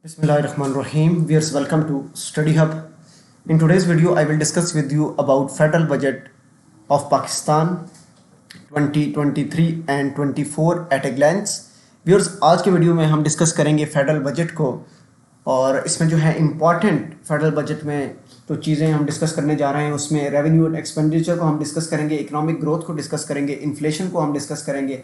Bismillahirrahmanirrahim. Viewers, welcome to Study Hub. In today's video, I will discuss with you about federal budget of Pakistan 2023 and 24 at a glance. Viewers, आज के video में हम discuss करेंगे federal budget को और इसमें जो है इम्पॉर्टेंट फेडरल बजट में तो चीज़ें हम डिस्कस करने जा रहे हैं। उसमें रेवेन्यू एंड एक्सपेंडिचर को हम डिस्कस करेंगे, इकोनॉमिक ग्रोथ को डिस्कस करेंगे, इन्फ्लेशन को हम डिस्कस करेंगे,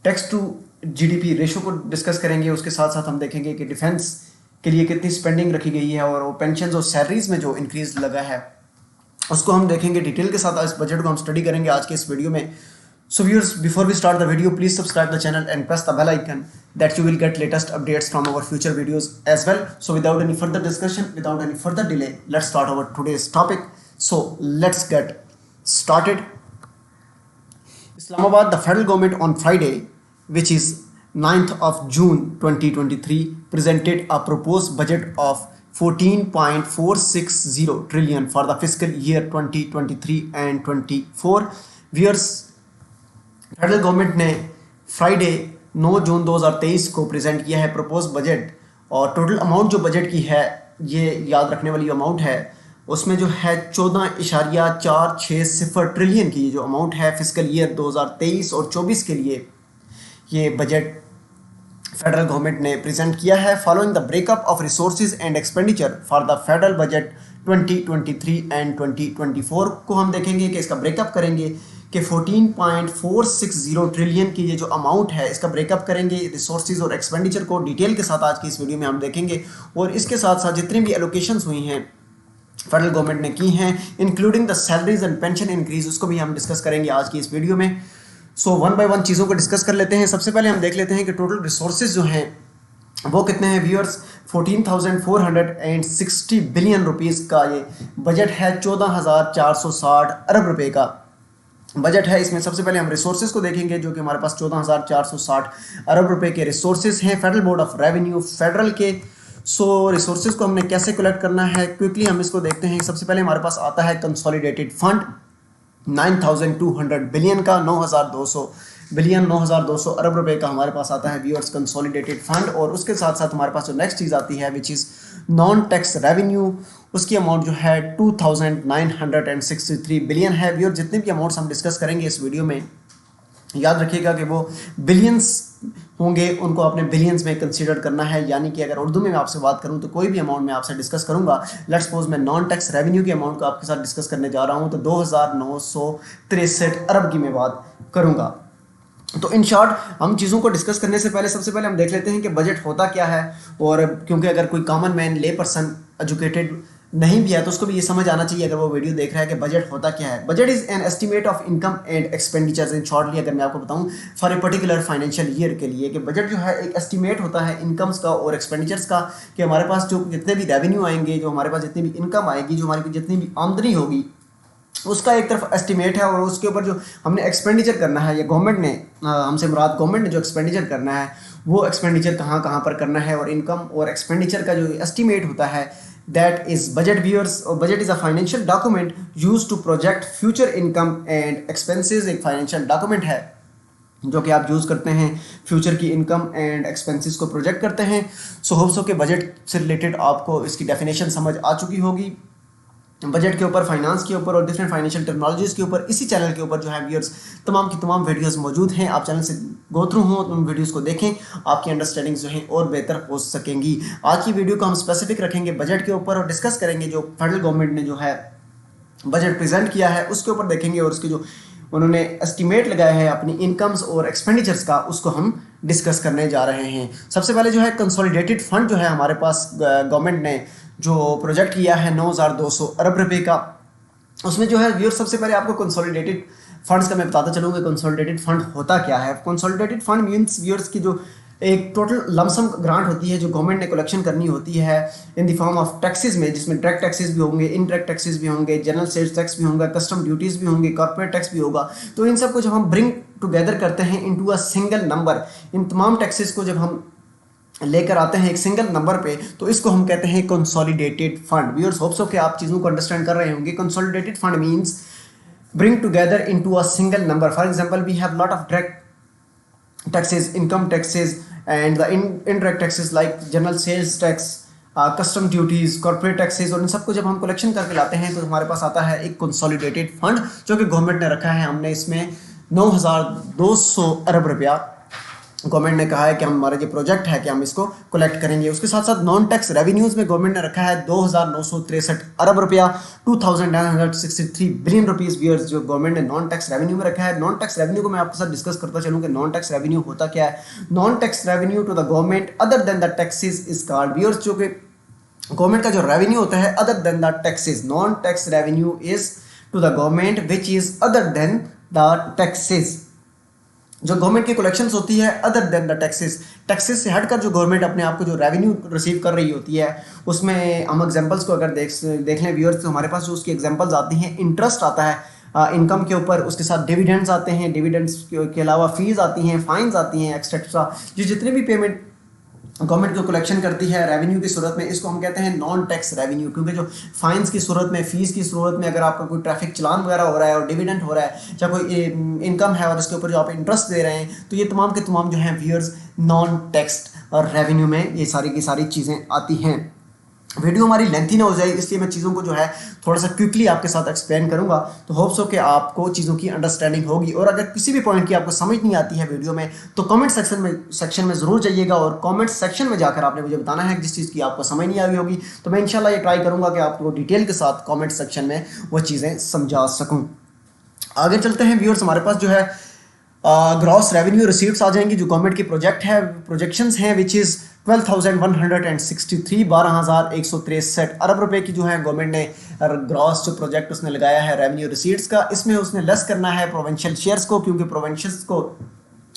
टैक्स टू जीडीपी रेशो को डिस्कस करेंगे। उसके साथ साथ हम देखेंगे कि डिफेंस के लिए कितनी स्पेंडिंग रखी गई है और वो पेंशन और सैलरीज में जो इंक्रीज लगा है उसको हम देखेंगे डिटेल के साथ। इस बजट को हम स्टडी करेंगे आज के इस वीडियो में। So viewers, before we start the video, please subscribe the channel and press the bell icon that you will get latest updates from our future videos as well. So without any further discussion, without any further delay, let's start our today's topic. So let's get started. Islamabad, the federal government on Friday, which is 9th of June 2023, presented a proposed budget of 14.460 trillion for the fiscal year 2023 and 24. Viewers, federal government ने Friday 9 जून 2023 को present किया है propose budget और total amount जो budget की है, ये याद रखने वाली अमाउंट है, उसमें जो है 14.460 ट्रिलियन की जो अमाउंट है फिजिकल ईयर 2023 और 24 के लिए ये बजट फेडरल गवर्नमेंट ने प्रेजेंट किया है। Following the breakup of resources and expenditure for the federal budget 2023 and 2024 को हम देखेंगे कि इसका ब्रेकअप करेंगे कि 14.460 ट्रिलियन की ये जो अमाउंट है इसका ब्रेकअप करेंगे रिसोर्सेज और एक्सपेंडिचर को डिटेल के साथ आज की इस वीडियो में हम देखेंगे। और इसके साथ साथ जितनी भी एलोकेशंस हुई हैं फेडरल गवर्नमेंट ने की हैं, including the salaries and pension increase, उसको भी हम डिस्कस करेंगे आज की इस वीडियो में। सो वन बाय वन चीज़ों को डिस्कस कर लेते हैं। सबसे पहले हम देख लेते हैं कि टोटल रिसोर्सेज जो हैं वो कितने हैं। व्यूअर्स, 14,460 बिलियन रुपीज़ का ये बजट है। 14,460 अरब रुपए का बजट है। इसमें सबसे पहले हम रिसोर्सेज को देखेंगे जो कि हमारे पास 14,460 अरब रुपए के रिसोर्सेज हैं federal board of revenue federal के। सो रिसोर्सेज को हमने कैसे कलेक्ट करना है, क्विकली हम इसको देखते हैं। सबसे पहले हमारे पास आता है कंसोलिडेटेड फंड 9,200 बिलियन का, 9,200 बिलियन 9,200 अरब रुपए का हमारे पास आता है व्यूअर्स कंसोलिडेटेड फंड। और उसके साथ साथ हमारे पास जो नेक्स्ट चीज़ आती है which is non tax revenue, उसकी अमाउंट जो है 2,963 बिलियन है। व्यूअर, जितने भी अमाउंट्स हम डिस्कस करेंगे इस वीडियो में याद रखिएगा कि वो बिलियंस होंगे, उनको आपने बिलियंस में कंसीडर करना है। यानी कि अगर उर्दू में मैं आपसे बात करूं तो कोई भी अमाउंट मैं आपसे डिस्कस करूंगा, लेट्स सपोज मैं नॉन टैक्स रेवेन्यू के अमाउंट को आपके साथ डिस्कस करने जा रहा हूं तो 2,963 अरब की मैं बात करूंगा। तो इन शॉर्ट हम चीज़ों को डिस्कस करने से पहले सबसे पहले हम देख लेते हैं कि बजट होता क्या है। और क्योंकि अगर कोई कॉमन मैन, ले पर्सन, एजुकेटेड नहीं भी है तो उसको भी ये समझ आना चाहिए अगर वो वीडियो देख रहा है कि बजट होता क्या है। Budget is an estimate of income and expenditures. In shortly अगर मैं आपको बताऊं for a particular financial year के लिए कि बजट जो है एक एस्टिमेट होता है इनकम्स का और एक्सपेंडिचर्स का, कि हमारे पास जो जितने भी रेवेन्यू आएंगे, जो हमारे पास जितनी भी इनकम आएगी, जो हमारी जितनी भी आमदनी होगी, उसका एक तरफ एस्टिमेट है और उसके ऊपर जो हमने एक्सपेंडिचर करना है, या गवर्नमेंट ने, हमसे मुराद गवर्नमेंट ने जो एक्सपेंडिचर करना है वो एक्सपेंडिचर कहाँ कहाँ पर करना है, और इनकम और एक्सपेंडिचर का जो एस्टिमेट होता है दैट इज बजट। व्यूअर्स, और budget is a financial document use to project future income and expenses. एक फाइनेंशियल डॉक्यूमेंट है जो कि आप यूज़ करते हैं फ्यूचर की इनकम एंड एक्सपेंसेस को प्रोजेक्ट करते हैं। सो होप्स हो के बजट से रिलेटेड आपको इसकी डेफिनेशन समझ आ चुकी होगी। बजट के ऊपर, फाइनेंस के ऊपर और डिफरेंट फाइनेंशियल टेक्नोलॉजीज़ के ऊपर इसी चैनल के ऊपर जो है व्यूअर्स तमाम की तमाम वीडियोस मौजूद हैं। आप चैनल से गो थ्रू हो तो उन वीडियोस को देखें, आपकी अंडरस्टैंडिंग जो है और बेहतर हो सकेंगी। आज की वीडियो को हम स्पेसिफिक रखेंगे बजट के ऊपर और डिस्कस करेंगे जो फेडरल गवर्नमेंट ने जो है बजट प्रेजेंट किया है उसके ऊपर देखेंगे, और उसके जो उन्होंने एस्टिमेट लगाया है अपनी इनकम्स और एक्सपेंडिचर्स का उसको हम डिस्कस करने जा रहे हैं। सबसे पहले जो है कंसोलिडेटेड फंड जो है हमारे पास गवर्नमेंट ने जो प्रोजेक्ट किया है 9,200 अरब रुपए का, उसमें जो है व्यूअर सबसे पहले आपको कंसोलिडेटेड फंड्स का मैं बताता चलूँगा कंसोलिडेटेड फंड होता क्या है। कंसोलिडेटेड फंड मींस व्यूअर्स की जो एक टोटल लमसम ग्रांट होती है जो गवर्नमेंट ने कलेक्शन करनी होती है in the form of taxes में, जिसमें डायरेक्ट टैक्सेस भी होंगे, इनडायरेक्ट टैक्सेस भी होंगे, जनरल सेल्स टैक्स भी होगा, कस्टम ड्यूटीज़ भी होंगे, कॉर्पोरेट टैक्स भी होगा। तो इन सब को जब हम ब्रिंग टुगेदर करते हैं इनटू अ सिंगल नंबर, इन तमाम टैक्सेस को जब हम लेकर आते हैं एक सिंगल नंबर पे, तो इसको हम कहते हैं कंसोलिडेटेड फंड। व्यूअर्स, होप्स हो कि आप चीज़ों को अंडरस्टैंड कर रहे होंगे। Consolidated fund means bring together into a single number. For example we have lot of direct taxes, income taxes, and the indirect taxes like general sales tax, custom duties, corporate taxes और इन सबको जब हम collection करके लाते हैं तो हमारे पास आता है एक कंसोलिडेटेड फंड जो कि गवर्नमेंट ने रखा है। हमने इसमें 9,200 अरब रुपया गवर्नमेंट ने कहा है कि हमारा जो प्रोजेक्ट है कि हम इसको कलेक्ट करेंगे। उसके साथ साथ नॉन टैक्स रेवेन्यूज़ में गवर्नमेंट ने रखा है 2,963 अरब रुपया, 2,963 बिलियन रुपीज़ व्यूअर्स, जो गवर्नमेंट ने नॉन टैक्स रेवेन्यू में रखा है। नॉन टैक्स रेवेन्यू को मैं आपके साथ डिस्कस करता चलूँ कि नॉन टैक्स रेवेन्यू होता क्या है। Non tax revenue to the government other than the taxes is called viewers, जो कि गवर्नमेंट का जो रेवेन्यू होता है other than the taxes. Non tax revenue is to the government which is other than the taxes. जो government की collections होती है other than the taxes, taxes से हटकर जो गवर्नमेंट अपने आप को जो रेवेन्यू रिसीव कर रही होती है, उसमें हम एग्जांपल्स को अगर देख लें व्यूअर्स तो हमारे पास जो उसकी एग्जांपल्स आती हैं, इंटरेस्ट आता है इनकम के ऊपर, उसके साथ डिविडेंड्स आते हैं, डिविडेंड्स के अलावा फीस आती हैं, फाइन्स आती हैं, एक्सेट्रा। जो जितने भी पेमेंट गवर्नमेंट को कलेक्शन करती है रेवेन्यू की सूरत में, इसको हम कहते हैं नॉन टैक्स रेवेन्यू। क्योंकि जो फाइन्स की सूरत में, फीस की सूरत में, अगर आपका कोई ट्रैफिक चालान वगैरह हो रहा है और डिविडेंड हो रहा है, या कोई इनकम है और इसके ऊपर जो आप इंटरेस्ट दे रहे हैं, तो ये तमाम के तमाम जो हैं व्यूअर्स नॉन टैक्स और रेवेन्यू में ये सारी की सारी चीज़ें आती हैं। वीडियो हमारी लेंथी ना हो जाए इसलिए मैं चीज़ों को जो है थोड़ा सा क्विकली आपके साथ एक्सप्लेन करूंगा, तो होप्स हो कि आपको चीज़ों की अंडरस्टैंडिंग होगी। और अगर किसी भी पॉइंट की आपको समझ नहीं आती है वीडियो में तो कमेंट सेक्शन में ज़रूर जाइएगा और कमेंट सेक्शन में जाकर आपने मुझे बताना है जिस चीज़ की आपको समझ नहीं आई होगी, तो मैं इंशाल्लाह ये ट्राई करूँगा कि आपको डिटेल के साथ कॉमेंट सेक्शन में वो चीज़ें समझा सकूँ। आगे चलते हैं व्यूअर्स, हमारे पास जो है ग्रॉस रेवेन्यू रिसीट्स आ जाएंगी जो गवर्नमेंट की प्रोजेक्शंस हैं विच इज़ 12,163 12,163 अरब रुपए की जो है गवर्नमेंट ने ग्रॉस जो प्रोजेक्ट उसने लगाया है रेवेन्यू रिसीट्स का। इसमें उसने लेस करना है प्रोविंशियल शेयर्स को, क्योंकि प्रोविंशियल्स को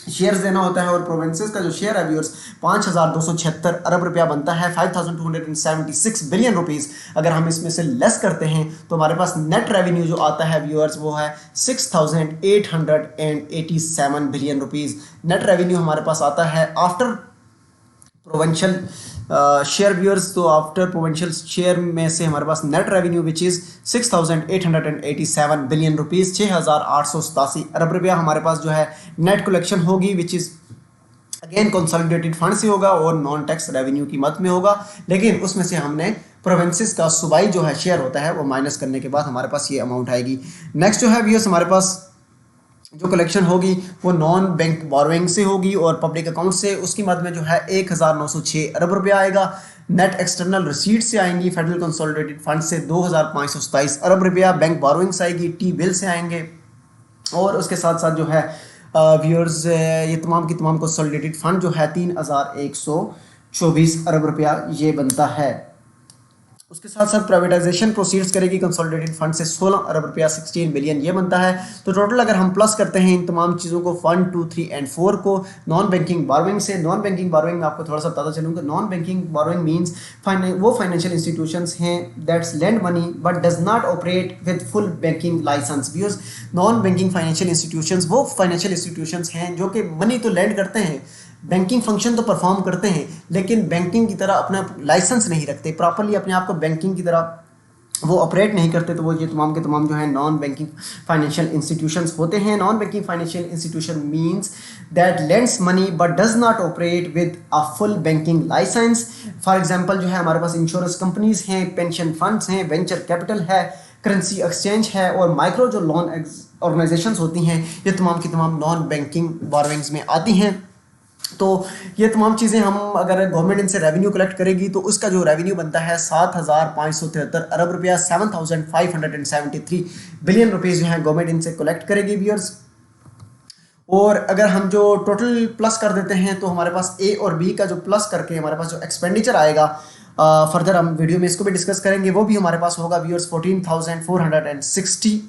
शेयर्स देना होता है और प्रोविंसेस का जो शेयर है व्यूअर्स 5,276 अरब रुपया बनता है, 5,276 बिलियन रुपीज़। अगर हम इसमें से लेस करते हैं तो हमारे पास नेट रेवेन्यू जो आता है व्यूअर्स वो है 6,887 बिलियन रुपीज़। नेट रेवेन्यू हमारे पास आता है आफ्टर प्रोविंशियल शेयर व्यूअर्स। तो आफ्टर प्रोविंशियल शेयर में से हमारे पास net revenue which is 6,887 billion rupees, 6,887 अरब रुपया हमारे पास जो है नेट कलेक्शन होगी which is again consolidated fund से होगा और नॉन टैक्स रेवेन्यू की मद में होगा। लेकिन उसमें से हमने प्रोविंसेस का सूबाई जो है शेयर होता है वो माइनस करने के बाद हमारे पास ये अमाउंट आएगी। नेक्स्ट जो है व्यूअर्स हमारे पास जो कलेक्शन होगी वो नॉन बैंक बोरोइंग से होगी और पब्लिक अकाउंट से, उसकी मद में जो है 1,906 अरब रुपया आएगा। नेट एक्सटर्नल रिसीट से आएंगी फेडरल कंसोलिडेटेड फंड से 2,527 अरब रुपया, बैंक बोरोइंग से आएगी, टी बिल से आएंगे और उसके साथ साथ जो है व्यूअर्स ये तमाम की तमाम कंसोलिडेटेड फंड जो है 3,124 अरब रुपया ये बनता है। उसके साथ साथ प्राइवेटाइजेशन प्रोसीड्स करेगी कंसोलिडेटेड फंड से 16 अरब रुपया, 16 बिलियन ये बनता है। तो टोटल अगर हम प्लस करते हैं इन तमाम चीज़ों को 1, 2, 3 एंड 4 को नॉन बैंकिंग बोरोइंग से, नॉन बैंकिंग बोरोइंग में आपको थोड़ा सा बताता चलूँगा। नॉन बैंकिंग बोरोइंग मीन्स वो फाइनेंशियल इंस्टीट्यूशंस हैं that's lend money but does not operate with full banking license. Because non banking financial institutions वो फाइनेंशियल इंस्टीट्यूशंस हैं जो कि मनी तो लेंड करते हैं, बैंकिंग फंक्शन तो परफॉर्म करते हैं, लेकिन बैंकिंग की तरह अपना लाइसेंस नहीं रखते, प्रॉपरली अपने आप को बैंकिंग की तरह वो ऑपरेट नहीं करते। तो वो ये तमाम के तमाम जो है नॉन बैंकिंग फाइनेंशियल इंस्टीट्यूशंस होते हैं। Non banking financial institution means that lends money but does not operate with a full banking license. For example जो है हमारे पास इंश्योरेंस कंपनीज हैं, पेंशन फंड्स हैं, वेंचर कैपिटल है, करेंसी एक्सचेंज है और माइक्रो जो लोन ऑर्गेनाइजेशंस होती हैं, ये तमाम की तमाम नॉन बैंकिंग बोरोइंग्स में आती हैं। तो ये तमाम चीज़ें हम अगर गवर्नमेंट इनसे रेवेन्यू कलेक्ट करेगी तो उसका जो रेवेन्यू बनता है 7,573 अरब रुपया, 7,573 बिलियन रुपीज़ जो है गवर्नमेंट इनसे कलेक्ट करेगी व्यूअर्स। और अगर हम जो टोटल प्लस कर देते हैं तो हमारे पास ए और बी का जो प्लस करके हमारे पास जो एक्सपेंडिचर आएगा फर्दर हम वीडियो में इसको भी डिस्कस करेंगे, वो भी हमारे पास होगा व्यूअर्स 14,460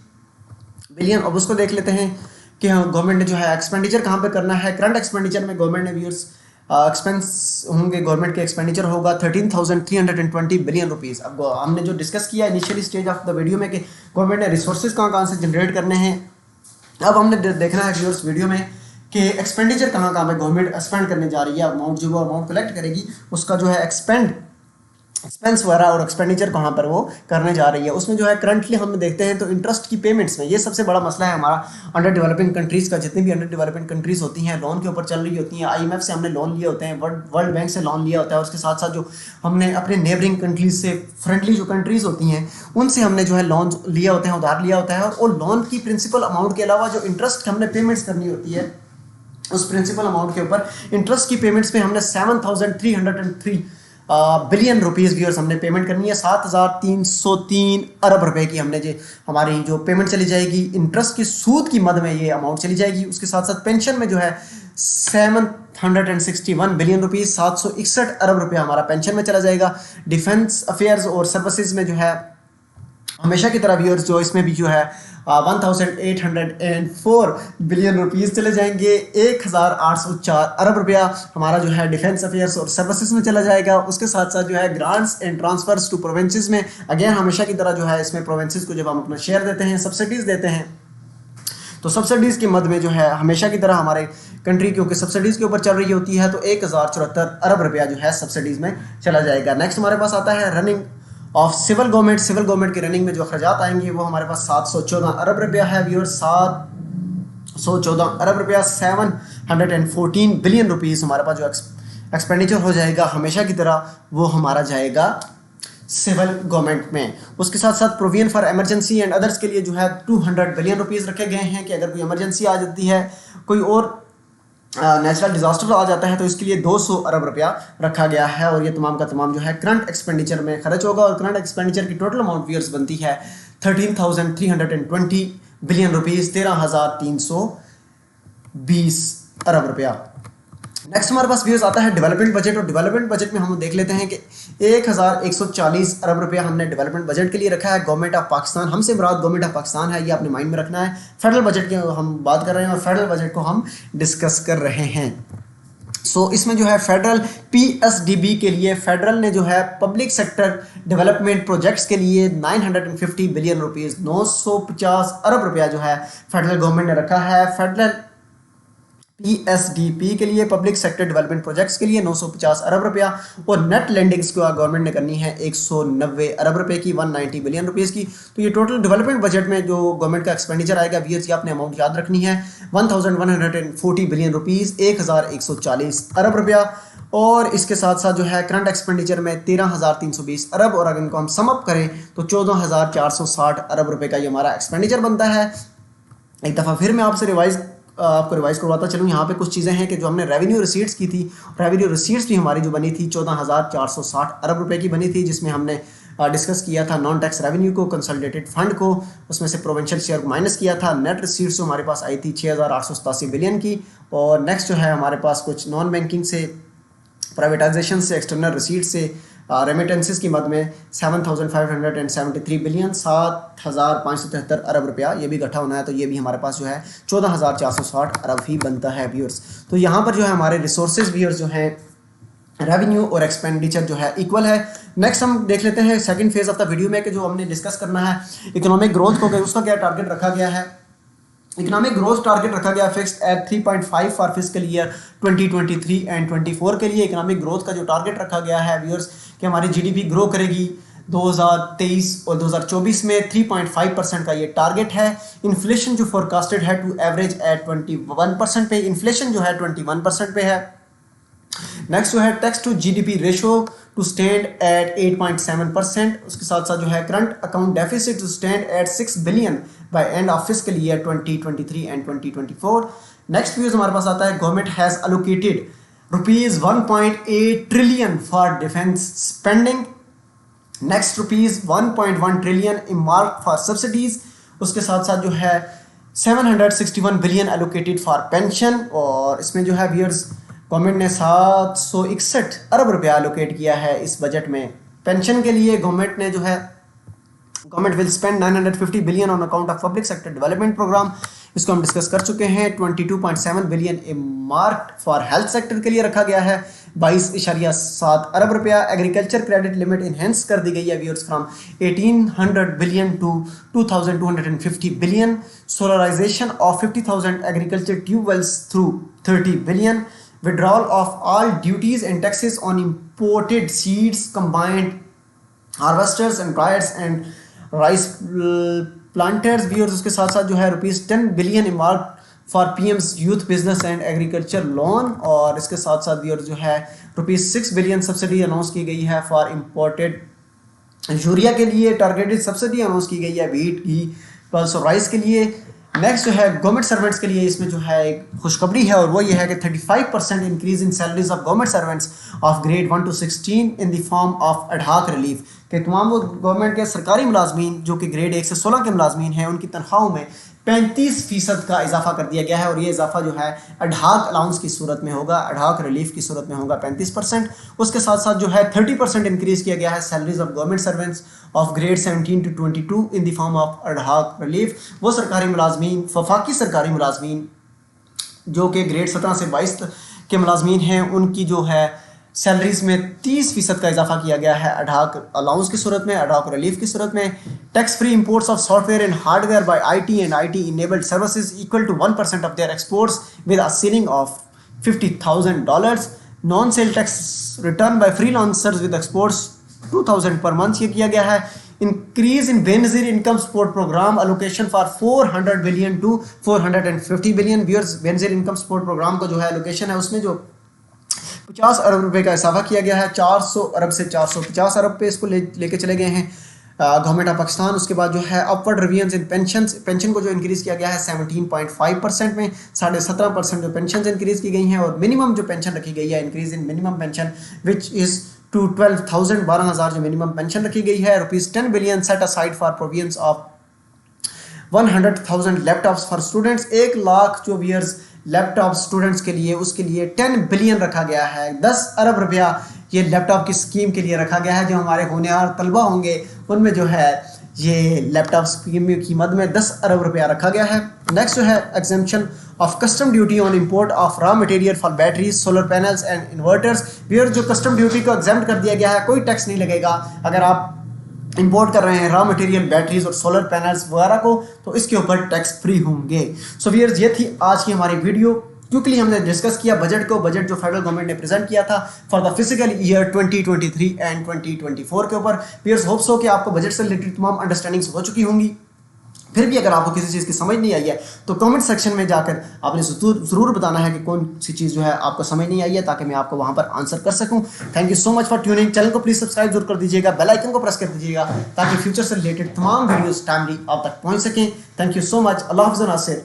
बिलियन। अब उसको देख लेते हैं कि गवर्नमेंट ने जो है एक्सपेंडिचर कहाँ पे करना है। करंट एक्सपेंडिचर में गवर्नमेंट ने व्यूअर्स एक्सपेंस होंगे, गवर्नमेंट के एक्सपेंडिचर होगा 13,320 बिलियन रुपीज़। अब हमने जो डिस्कस किया initially stage of the video में कि गवर्नमेंट ने रिसोर्सेज कहाँ से जनरेट करने हैं, अब हमने देखना है व्यूअर्स वीडियो में कि एक्सपेंडिचर कहाँ पे गवर्नमेंट स्पेंड करने जा रही है। अमाउंट जो वो अमाउंट कलेक्ट करेगी उसका जो है एक्सपेंड एक्सपेंस वगैरह और एक्सपेंडिचर कहाँ पर वो करने जा रही है। उसमें जो है करंटली हम देखते हैं तो इंटरेस्ट की पेमेंट्स में ये सबसे बड़ा मसला है हमारा अंडर डेवलपिंग कंट्रीज़ का। जितनी भी अंडर डेवलपिंग कंट्रीज़ होती हैं लोन के ऊपर चल रही होती हैं, आईएमएफ से हमने लोन लिए होते हैं, वर्ल्ड बैंक से लोन लिया होता है, और उसके साथ साथ जो हमने अपने नेबरिंग कंट्रीज़ से फ्रेंडली जो कंट्रीज़ होती हैं उनसे हमने जो है लोन लिया होते हैं, उधार लिया होता है, और वो लोन की प्रिंसिपल अमाउंट के अलावा जो इंटरेस्ट हमने पेमेंट्स करनी होती है उस प्रिंसिपल अमाउंट के ऊपर इंटरेस्ट की पेमेंट्स में हमने 7,303 बिलियन रुपीज़ व्यूअर्स हमने पेमेंट करनी है। 7,303 अरब रुपए की हमने जो हमारी जो पेमेंट चली जाएगी इंटरेस्ट की सूद की मद में ये अमाउंट चली जाएगी। उसके साथ साथ पेंशन में जो है 761 बिलियन रुपीज़ 761 अरब रुपये हमारा पेंशन में चला जाएगा। डिफेंस अफेयर्स और सर्विसेज में जो है हमेशा की तरह व्यूअर्स जो इसमें भी जो है 1804 बिलियन रुपीज़ चले जाएंगे। 1804 अरब रुपया हमारा जो है डिफेंस अफेयर्स और सर्विसेज में चला जाएगा। उसके साथ साथ जो है grants and transfers to provinces में अगेन हमेशा की तरह जो है इसमें प्रोविंसेस को जब हम अपना शेयर देते हैं, सब्सिडीज़ देते हैं, तो सब्सिडीज़ की मद में जो है हमेशा की तरह हमारे कंट्री क्योंकि सब्सिडीज़ के ऊपर चल रही होती है तो 1074 अरब रुपया जो है सब्सिडीज़ में चला जाएगा। नेक्स्ट हमारे पास आता है रनिंग ऑफ सिविल गवर्नमेंट की रनिंग में जो अखराजात आएंगे वो हमारे पास 714 अरब रुपया है व्यूअर। 714 अरब रुपया 714 बिलियन रुपीज़ हमारे पास जो एक्सपेंडिचर हो जाएगा हमेशा की तरह वो हमारा जाएगा सिविल गवर्नमेंट में। उसके साथ साथ provision for emergency and others के लिए जो है 200 बिलियन रुपीज़ रखे गए हैं कि अगर कोई इमरजेंसी आ जाती है, कोई और नेचुरल डिजास्टर आ जाता है तो इसके लिए 200 अरब रुपया रखा गया है। और ये तमाम का तमाम जो है करंट एक्सपेंडिचर में खर्च होगा और करंट एक्सपेंडिचर की टोटल अमाउंट व्यूअर्स बनती है 13,320 बिलियन रुपीज़ 13,320 अरब रुपया। नेक्स्ट हमारे पास व्यूअर्स आता है डेवलपमेंट बजट, और डेवलपमेंट बजट में हम देख लेते हैं कि 1140 अरब रुपया हमने डेवलपमेंट बजट के लिए रखा है। गवर्नमेंट ऑफ पाकिस्तान, हमसे मुराद गवर्नमेंट ऑफ पाकिस्तान है, ये आपने माइंड में रखना है। फेडरल बजट की हम बात कर रहे हैं और फेडरल बजट को हम डिस्कस कर रहे हैं। इसमें जो है फेडरल पीएसडीबी के लिए फेडरल ने जो है पब्लिक सेक्टर डेवलपमेंट प्रोजेक्ट्स के लिए 950 बिलियन रुपीज़ 950 अरब रुपया जो है फेडरल गवर्नमेंट ने रखा है। फेडरल पीएसडीपी के लिए पब्लिक सेक्टर डेवलपमेंट प्रोजेक्ट्स के लिए 950 अरब रुपया, और नेट लेंडिंग्स को गवर्नमेंट ने करनी है 190 अरब रुपए की 190 बिलियन रुपीज़ की। तो ये टोटल डेवलपमेंट बजट में जो गवर्नमेंट का एक्सपेंडिचर आएगा व्यूअर्स आपने अमाउंट याद रखनी है 1140 बिलियन रुपीज़ 1140 अरब रुपया। और इसके साथ साथ जो है करंट एक्सपेंडिचर में 13,320 अरब, और अगर इनको हम समअप करें तो 14,460 अरब रुपए का ये हमारा एक्सपेंडिचर बनता है। एक दफ़ा फिर मैं आपको रिवाइज करवाता चलूँ। यहाँ पे कुछ चीज़ें हैं कि जो हमने रेवेन्यू रिसीट्स की थी, रेवेन्यू रिसीट्स भी हमारी जो बनी थी 14,460 अरब रुपए की बनी थी, जिसमें हमने डिस्कस किया था नॉन टैक्स रेवेन्यू को, कंसोलिडेटेड फंड को, उसमें से प्रोविंशियल शेयर को माइनस किया था। नेट रिसीट्स जो हमारे पास आई थी 6,887 बिलियन की। और नेक्स्ट जो है हमारे पास कुछ नॉन बैंकिंग से, प्राइवेटाइजेशन से, एक्सटर्नल रिसीट से, रेमिटेंसेस की मद में 7,573 बिलियन 7,573 अरब रुपया, ये भी इकट्ठा होना है तो ये भी हमारे पास जो है 14,460 अरब ही बनता है व्यूअर्स। तो यहाँ पर जो है हमारे रिसोर्सेज व्यूअर्स जो है रेवेन्यू और एक्सपेंडिचर जो है इक्वल है। नेक्स्ट हम देख लेते हैं second phase of the video में कि जो हमने डिस्कस करना है इकोनॉमिक ग्रोथ को, उसका क्या टारगेट रखा गया है। इकोनॉमिक ग्रोथ टारगेट रखा गया fixed at 3.5 for fiscal year 2023 and 24 के लिए। इकोनॉमिक ग्रोथ का जो टारगेट रखा गया है व्यूअर्स कि हमारी जीडीपी ग्रो करेगी 2023 और 2024 में 3.5% का ये टारगेट है। इन्फ्लेशन जो फोरकास्टेड है टू एवरेज एट 21% पे, इन्फ्लेशन जो है 21% पे है। नेक्स्ट जो है tax to GDP ratio to stand at 8.7%। उसके साथ साथ जो है current account deficit to stand at 6 billion by end of fiscal year 2023 and 2024। Next views हमारे पास आता है government has allocated rupees 1.8 trillion for defence spending. Next rupees 1.1 trillion earmark for subsidies. उसके साथ साथ जो है 761 बिलियन एलोकेटेड फॉर पेंशन। और इसमें जो है व्यूअर्स गवर्नमेंट ने 761 अरब रुपया एलोकेट किया है इस बजट में पेंशन के लिए। Government will spend 950 billion on account of public sector development programme, इसको हम डिस्कस कर चुके हैं। 22.7 billion mark for health sector के लिए रखा गया है 22.7 अरब रुपया। एग्रीकल्चर क्रेडिट लिमिट इनहेंस कर दी गई है viewers from 1800 billion to 2250 billion. Solarization of 50,000 agriculture tubewells through 30 billion. withdrawal of all duties and taxes on imported seeds, combined harvesters and dryers and rice planters भी, और उसके साथ साथ जो है ₹10 billion earmark for PM's youth business and agriculture loan, और इसके साथ साथ भी और जो है ₹6 बिलियन सब्सिडी अनाउंस की गई है फॉर इम्पोर्टेड यूरिया के लिए, टारगेटेड सब्सिडी अनाउंस की गई है व्हीट, घी, पल्स और राइस के लिए। नेक्स्ट जो है गवर्नमेंट सर्वेंट्स के लिए इसमें जो है एक खुशखबरी है, और वो ये है कि 35% increase in salaries of government servants of grade 1 to 16 in the form of ad hoc relief, कि तमाम वो गवर्नमेंट के सरकारी मुलाजमीन जो कि ग्रेड 1 से 16 के मुलाजमीन हैं उनकी तनख्वाहों में 35% का इजाफा कर दिया गया है, और ये इजाफा जो है एडहॉक अलाउंस की सूरत में होगा, एडहॉक रिलीफ की सूरत में होगा 35%। उसके साथ साथ जो है 30% इंक्रीज किया गया है salaries of government servants of grade 17 to 22 in the form of ad hoc relief. वो सरकारी मुलाजमीन, वफाकी सरकारी मुलाजमीन जो कि ग्रेड 17 से 22 के मुलाजमीन हैं, उनकी जो है सैलरीज में 30% का इजाफा किया गया है एडहॉक अलाउंस की सूरत में, एडहॉक रिलीफ की सूरत में। Tax free imports of software and hardware by IT and IT enabled services equal to 1% of their exports with a ceiling of $50,000। Non sale tax return by freelancers with exports 2,000 पर month ये किया गया है। Increase in Benazir Income Support Programme allocation for 400 billion to 450 billion. Benazir Income Support Programme का जो है allocation है उसमें जो 50 अरब रुपए का इजाफा किया गया है, 400 अरब से 450 अरब पे इसको लेके चले गए हैं गवर्नमेंट ऑफ पाकिस्तान। उसके बाद जो है अपवर्ड रिवीजन इन पेंशन को जो इंक्रीज़ किया गया है 17.5% में, 17.5% जो पेंशन इंक्रीज़ की गई हैं, और मिनिमम जो पेंशन रखी गई है increase in minimum pension which is to 12,000 12,000 जो मिनिमम पेंशन रखी गई है। ₹10 billion set aside for provisions of 100,000 laptops for students, 1 lakh जो वियर्स लैपटॉप स्टूडेंट्स के लिए, उसके लिए 10 बिलियन रखा गया है। 10 अरब रुपया ये लैपटॉप की स्कीम के लिए रखा गया है। जो हमारे होनहार तलबा होंगे उनमें जो है ये लैपटॉप स्कीम की मद में 10 अरब रुपया रखा गया है। नेक्स्ट जो है exemption of custom duty on import of raw material for batteries, solar panels and inverters. फिर जो कस्टम ड्यूटी को एग्जेम्प्ट कर दिया गया है, कोई टैक्स नहीं लगेगा अगर आप इंपोर्ट कर रहे हैं रॉ मटेरियल, बैटरीज और सोलर पैनल्स वगैरह को, तो इसके ऊपर टैक्स फ्री होंगे। सो व्यूअर्स ये थी आज की हमारी वीडियो। क्योंकि हमने डिस्कस किया बजट को, बजट जो फेडरल गवर्नमेंट ने प्रेजेंट किया था for the physical year 2023 and 2024 के ऊपर। व्यूअर्स होप्स हो कि आपको बजट से रिलेटेड तमाम अंडरस्टैंडिंग्स हो चुकी होंगी। फिर भी अगर आपको किसी चीज़ की समझ नहीं आई है तो कमेंट सेक्शन में जाकर आपने ज़रूर बताना है कि कौन सी चीज़ जो है आपको समझ नहीं आई है, ताकि मैं आपको वहाँ पर आंसर कर सकूँ। Thank you so much for tuning. Channel को प्लीज़ सब्सक्राइब जरूर कर दीजिएगा, बेल आइकन को प्रेस कर दीजिएगा ताकि फ्यूचर से रिलेटेड तमाम वीडियोस टाइमली आप तक पहुँच सकें। Thank you so much. अल्लाह हाफ़िज़।